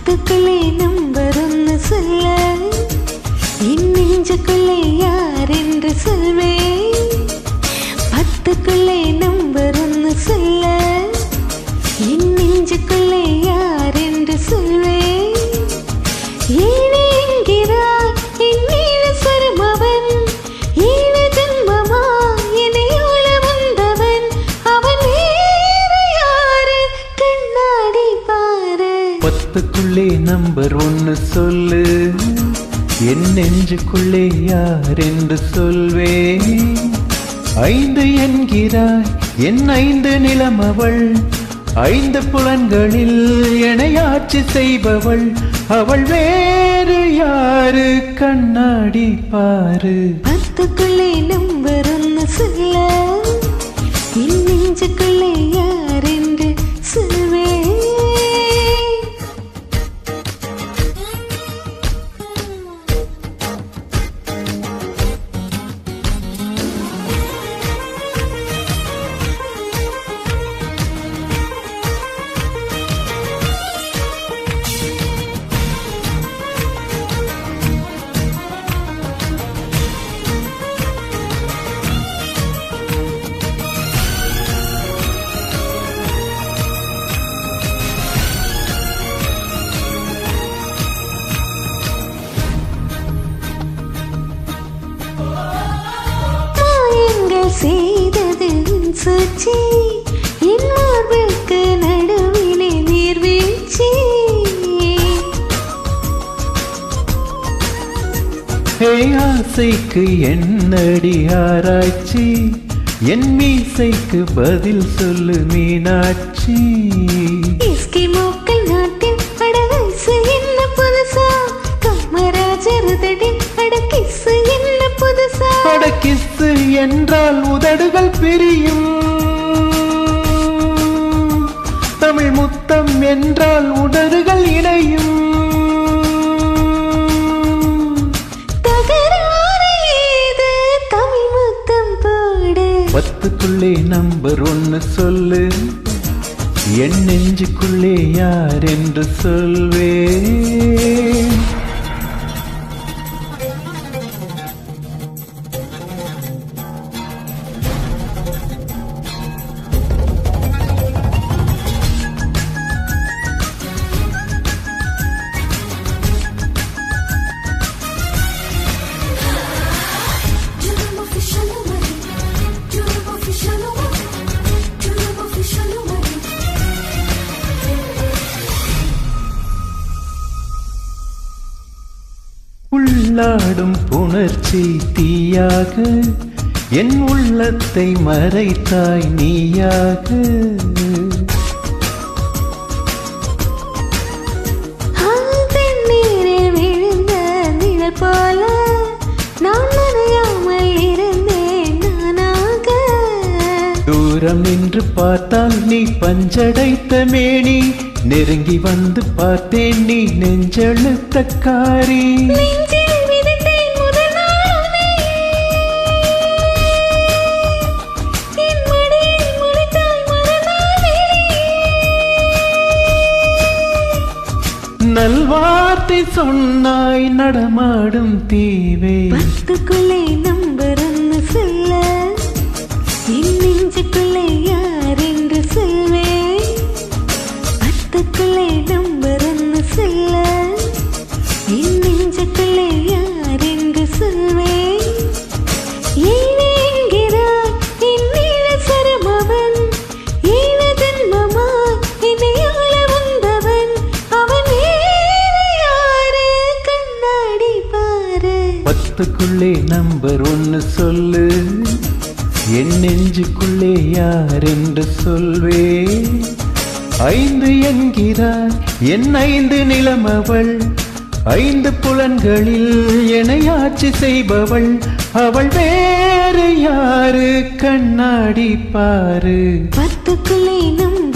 பத்துக்குள்ளே number ஒன்னு சொல்ல, என் நெஞ்சுக்குள்ளே யார் என்று சொல்வேன். பத்துக்குள்ளே நம்பர் ஒன்னு சொல்ல, என் நெஞ்சுக்குள்ளே யார் என்று சொல்வேன். ஏழு என்கிறார் என் நீல சருமவன், ஏழு ஜென்மமா என்னையோள வந்தவன், அவன் வேறு யாரு கண்ணாடி பாரு. பத்துக்குள்ளே நம்பர் ஒன்னு சொல்லு, என் நெஞ்சுக்குள்ளே யார் என்று சொல்வேன். ஐந்து என்கிறாய் என் ஐந்து நிலமவள், ஐந்து புலன்களில் என்னை ஆட்சி செய்பவள், அவள் வேறு யாரு கண்ணாடி பாரு. பத்துக்குள்ளே நம்பர் ஒன்னு சொல்ல, என் நெஞ்சுக்குள்ளே யார் என்று சொல்வேன். செய்தது சூழ்ச்சி, என் மார்புக்கு நடுவிலே நீர்வீழ்ச்சி. ஆசைக்கு என்னடி ஆராய்ச்சி, என் மீசைக்கு பதில் சொல்லு மீனாட்சி. எஸ்கிமோக்கள் நாட்டில் அடவயசு என்ன புதுசா, காமராஜருதடி அடக்கிசு என்ன புதுசா. அடக்கிசு என்றால் உதடுகள் பிரியும், தமிழ் முத்தம் என்றால் உதடுகள் இணையும். தகராறு ஏது தமிழ் முத்தம் போடு. பத்துக்குள்ளே நம்பர் ஒன்னு சொல்லு, என் நெஞ்சுக்குள்ளே யார் என்று சொல்வேன். உள்ளாடும் புணர்ச்சி தீயாக என் உள்ளத்தை மறைத்தாய் நீயாக. நீரில் விழுந்த நிழல் போல நான் நனையாமல் இருந்தேன் நானாக. தூரம் நின்று பார்த்தால் நீ பஞ்சடைத்த மேனி, நெருங்கி வந்து பார்த்தேன் நீ நெஞ்செழுத்த காரி. நல்வார்த்தை சொன்னாய் நடமாடும் தீவே. பத்துக்குள்ளே நம்பர் ஒன்னு சொல்ல, என் நெஞ்சுக்குள்ளே யார் என்று சொல்வேன். பத்துக்குள்ளே நம்பர் ஒன்னு சொல்ல, என் நெஞ்சுக்குள்ளே யார் என்று சொல்வேன். ஏழு என்கிறார் என் நீல சருமவன், ஏழு ஜென்மமா என்னையோள வந்தவன், அவன் வேறு யாரு கண்ணாடி பாரு. பத்துக்குள்ளே நம்பர் ஒன்னு சொல்லு, என் நெஞ்சுக்குள்ளே யார் என்று சொல்வேன். ஐந்து என்கிறார் என் ஐந்து நிலமவள், ஐந்து புலன்களில் என்னை ஆட்சி செய்பவள், அவள் வேறு யாரு கண்ணாடி பாரு. பத்துக்குள்ளே நம்பர்